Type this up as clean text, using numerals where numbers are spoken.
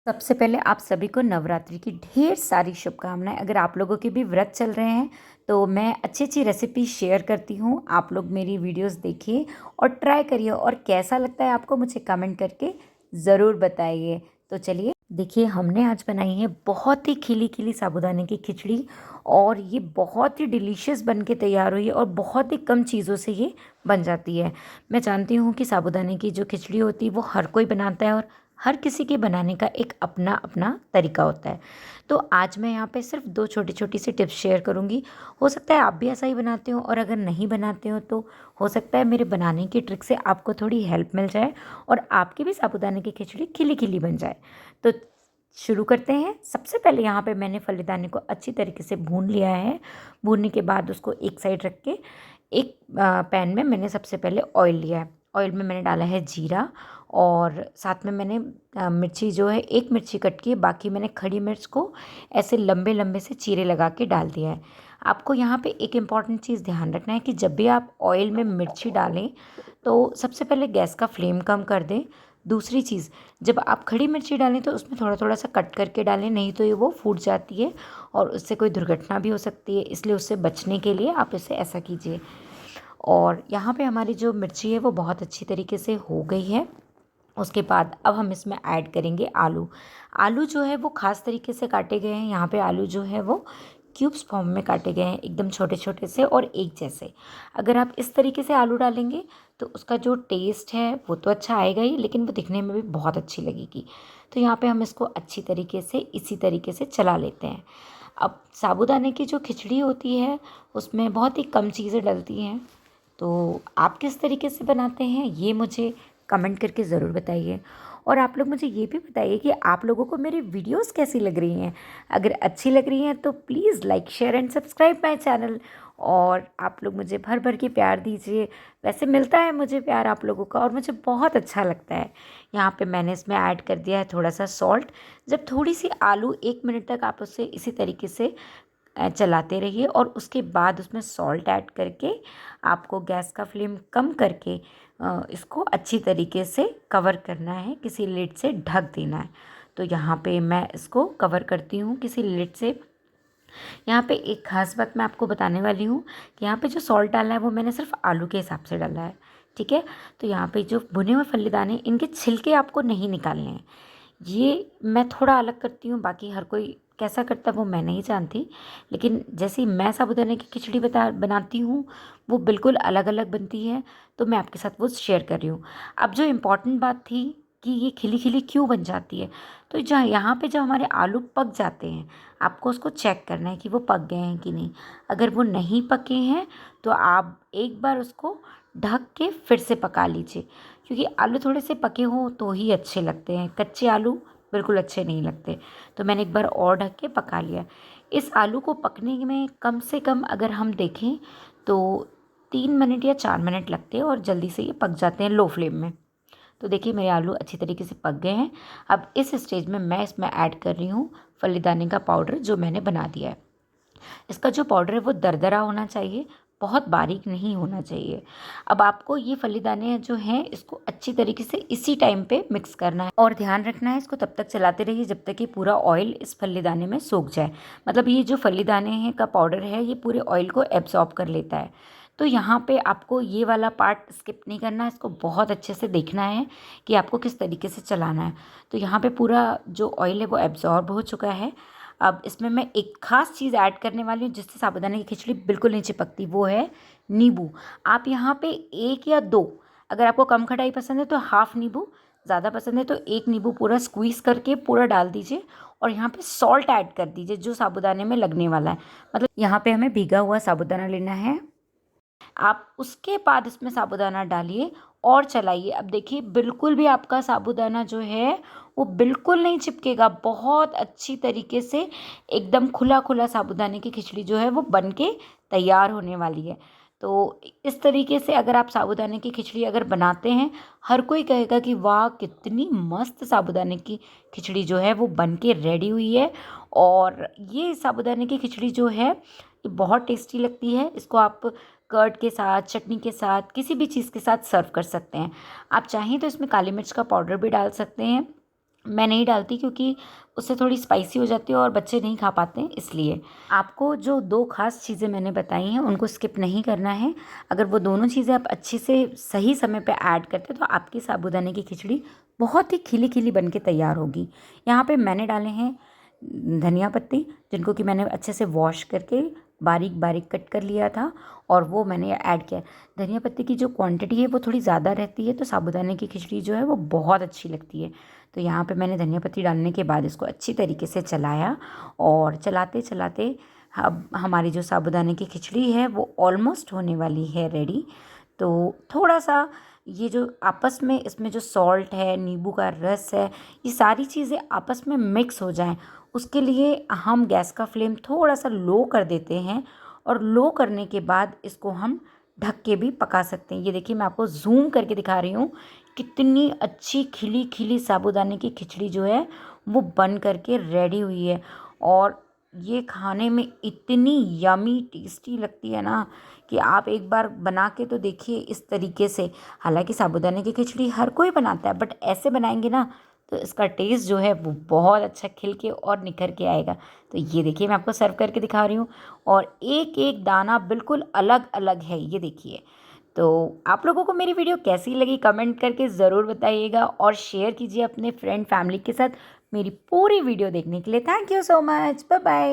सबसे पहले आप सभी को नवरात्रि की ढेर सारी शुभकामनाएं। अगर आप लोगों के भी व्रत चल रहे हैं तो मैं अच्छी अच्छी रेसिपी शेयर करती हूँ। आप लोग मेरी वीडियोस देखिए और ट्राई करिए और कैसा लगता है आपको मुझे कमेंट करके ज़रूर बताइए। तो चलिए देखिए, हमने आज बनाई है बहुत ही खिली खिली साबूदाने की खिचड़ी और ये बहुत ही डिलीशियस बन के तैयार हुई है और बहुत ही कम चीज़ों से ये बन जाती है। मैं जानती हूँ कि साबूदाने की जो खिचड़ी होती है वो हर कोई बनाता है और हर किसी के बनाने का एक अपना अपना तरीका होता है। तो आज मैं यहाँ पे सिर्फ दो छोटी छोटी सी टिप्स शेयर करूँगी। हो सकता है आप भी ऐसा ही बनाते हो, और अगर नहीं बनाते हो तो हो सकता है मेरे बनाने की ट्रिक से आपको थोड़ी हेल्प मिल जाए और आपकी भी साबूदाने की खिचड़ी खिली खिली बन जाए। तो शुरू करते हैं। सबसे पहले यहाँ पे मैंने फलीदाने को अच्छी तरीके से भून लिया है। भूनने के बाद उसको एक साइड रख के एक पैन में मैंने सबसे पहले ऑयल लिया है। ऑयल में मैंने डाला है जीरा और साथ में मैंने मिर्ची जो है, एक मिर्ची कट की, बाकी मैंने खड़ी मिर्च को ऐसे लंबे लंबे से चीरे लगा के डाल दिया है। आपको यहाँ पे एक इम्पॉर्टेंट चीज़ ध्यान रखना है कि जब भी आप ऑयल में मिर्ची डालें तो सबसे पहले गैस का फ्लेम कम कर दें। दूसरी चीज़, जब आप खड़ी मिर्ची डालें तो उसमें थोड़ा थोड़ा सा कट करके डालें, नहीं तो ये वो फूट जाती है और उससे कोई दुर्घटना भी हो सकती है। इसलिए उससे बचने के लिए आप इसे ऐसा कीजिए। और यहाँ पे हमारी जो मिर्ची है वो बहुत अच्छी तरीके से हो गई है। उसके बाद अब हम इसमें ऐड करेंगे आलू। आलू जो है वो ख़ास तरीके से काटे गए हैं। यहाँ पे आलू जो है वो क्यूब्स फॉर्म में काटे गए हैं, एकदम छोटे छोटे से और एक जैसे। अगर आप इस तरीके से आलू डालेंगे तो उसका जो टेस्ट है वो तो अच्छा आएगा ही, लेकिन वो दिखने में भी बहुत अच्छी लगेगी। तो यहाँ पे हम इसको अच्छी तरीके से इसी तरीके से चला लेते हैं। अब साबूदाने की जो खिचड़ी होती है उसमें बहुत ही कम चीज़ें डलती हैं। तो आप किस तरीके से बनाते हैं ये मुझे कमेंट करके ज़रूर बताइए। और आप लोग मुझे ये भी बताइए कि आप लोगों को मेरी वीडियोस कैसी लग रही हैं। अगर अच्छी लग रही हैं तो please like share and subscribe my channel. और आप लोग मुझे भर भर के प्यार दीजिए। वैसे मिलता है मुझे प्यार आप लोगों का और मुझे बहुत अच्छा लगता है। यहाँ पे मैंने इसमें ऐड कर दिया है थोड़ा सा सॉल्ट। जब थोड़ी सी आलू, 1 मिनट तक आप उसे इसी तरीके से चलाते रहिए और उसके बाद उसमें सॉल्ट ऐड करके आपको गैस का फ्लेम कम करके इसको अच्छी तरीके से कवर करना है, किसी लिड से ढक देना है। तो यहाँ पे मैं इसको कवर करती हूँ किसी लिड से। यहाँ पे एक ख़ास बात मैं आपको बताने वाली हूँ कि यहाँ पे जो सॉल्ट डालना है वो मैंने सिर्फ आलू के हिसाब से डाला है। ठीक है। तो यहाँ पे जो भुने हुए फलीदाने, इनके छिलके आपको नहीं निकालने हैं। ये मैं थोड़ा अलग करती हूँ, बाकी हर कोई कैसा करता है वो मैं नहीं जानती। लेकिन जैसे मैं साबूदाने की खिचड़ी बनाती हूँ वो बिल्कुल अलग अलग बनती है। तो मैं आपके साथ वो शेयर कर रही हूँ। अब जो इम्पोर्टेंट बात थी कि ये खिली खिली क्यों बन जाती है, तो जहाँ यहाँ पे जब हमारे आलू पक जाते हैं आपको उसको चेक करना है कि वो पक गए हैं कि नहीं। अगर वो नहीं पके हैं तो आप एक बार उसको ढक के फिर से पका लीजिए, क्योंकि आलू थोड़े से पके हों तो ही अच्छे लगते हैं, कच्चे आलू बिल्कुल अच्छे नहीं लगते। तो मैंने एक बार और ढक के पका लिया। इस आलू को पकने में कम से कम अगर हम देखें तो 3 मिनट या 4 मिनट लगते हैं और जल्दी से ये पक जाते हैं लो फ्लेम में। तो देखिए मेरे आलू अच्छी तरीके से पक गए हैं। अब इस स्टेज में मैं इसमें ऐड कर रही हूँ फलीदाने का पाउडर जो मैंने बना दिया है। इसका जो पाउडर है वो दरदरा होना चाहिए, बहुत बारीक नहीं होना चाहिए। अब आपको ये फलीदाने जो हैं इसको अच्छी तरीके से इसी टाइम पे मिक्स करना है और ध्यान रखना है इसको तब तक चलाते रहिए जब तक कि पूरा ऑयल इस फलीदाने में सूख जाए। मतलब ये जो फलीदाने हैं का पाउडर है ये पूरे ऑयल को एब्जॉर्ब कर लेता है। तो यहाँ पे आपको ये वाला पार्ट स्किप नहीं करना है, इसको बहुत अच्छे से देखना है कि आपको किस तरीके से चलाना है। तो यहाँ पे पूरा जो ऑयल है वो एब्जॉर्ब हो चुका है। अब इसमें मैं एक ख़ास चीज़ ऐड करने वाली हूँ जिससे साबूदाने की खिचड़ी बिल्कुल नहीं चिपकती, वो है नींबू। आप यहाँ पे 1 या 2, अगर आपको कम खटाई पसंद है तो हाफ़ नींबू, ज़्यादा पसंद है तो 1 नींबू पूरा स्क्वीज़ करके पूरा डाल दीजिए। और यहाँ पे सॉल्ट ऐड कर दीजिए जो साबूदाने में लगने वाला है। मतलब यहाँ पे हमें भीगा हुआ साबूदाना लेना है। आप उसके बाद इसमें साबूदाना डालिए और चलाइए। अब देखिए बिल्कुल भी आपका साबूदाना जो है वो बिल्कुल नहीं चिपकेगा, बहुत अच्छी तरीके से एकदम खुला खुला साबूदाने की खिचड़ी जो है वो बन के तैयार होने वाली है। तो इस तरीके से अगर आप साबूदाने की खिचड़ी अगर बनाते हैं, हर कोई कहेगा कि वाह कितनी मस्त साबूदाने की खिचड़ी जो है वो बन के रेडी हुई है। और ये साबूदाने की खिचड़ी जो है ये बहुत टेस्टी लगती है। इसको आप कर्ड के साथ, चटनी के साथ, किसी भी चीज़ के साथ सर्व कर सकते हैं। आप चाहें तो इसमें काली मिर्च का पाउडर भी डाल सकते हैं, मैं नहीं डालती क्योंकि उससे थोड़ी स्पाइसी हो जाती है और बच्चे नहीं खा पाते हैं, इसलिए। आपको जो 2 ख़ास चीज़ें मैंने बताई हैं उनको स्किप नहीं करना है। अगर वो दोनों चीज़ें आप अच्छे से सही समय पे ऐड करते हैं तो आपकी साबूदाने की खिचड़ी बहुत ही खिली-खिली बन के तैयार होगी। यहाँ पे मैंने डाले हैं धनिया पत्ती, जिनको कि मैंने अच्छे से वॉश करके बारीक-बारीक कट कर लिया था और वो मैंने ऐड किया। धनिया पत्ती की जो क्वांटिटी है वो थोड़ी ज़्यादा रहती है, तो साबूदाने की खिचड़ी जो है वो बहुत अच्छी लगती है। तो यहाँ पे मैंने धनिया पत्ती डालने के बाद इसको अच्छी तरीके से चलाया और चलाते-चलाते अब हमारी जो साबूदाने की खिचड़ी है वो ऑलमोस्ट होने वाली है रेडी। तो थोड़ा-सा ये जो आपस में इसमें जो सॉल्ट है, नींबू का रस है, ये सारी चीज़ें आपस में मिक्स हो जाएँ, उसके लिए हम गैस का फ्लेम थोड़ा-सा लो कर देते हैं और लो करने के बाद इसको हम ढक के भी पका सकते हैं। ये देखिए मैं आपको ज़ूम करके दिखा रही हूँ, कितनी अच्छी खिली-खिली साबूदाने की खिचड़ी जो है वो बन कर के रेडी हुई है और ये खाने में इतनी यम्मी टेस्टी लगती है ना कि आप एक बार बना के तो देखिए इस तरीके से। हालाँकि साबूदाने की खिचड़ी हर कोई बनाता है, बट ऐसे बनाएँगे ना तो इसका टेस्ट जो है वो बहुत अच्छा खिल के और निखर के आएगा। तो ये देखिए मैं आपको सर्व करके दिखा रही हूँ और एक-एक दाना बिल्कुल अलग-अलग है, ये देखिए। तो आप लोगों को मेरी वीडियो कैसी लगी कमेंट करके ज़रूर बताइएगा और शेयर कीजिए अपने फ्रेंड फैमिली के साथ। मेरी पूरी वीडियो देखने के लिए thank you so much. Bye bye.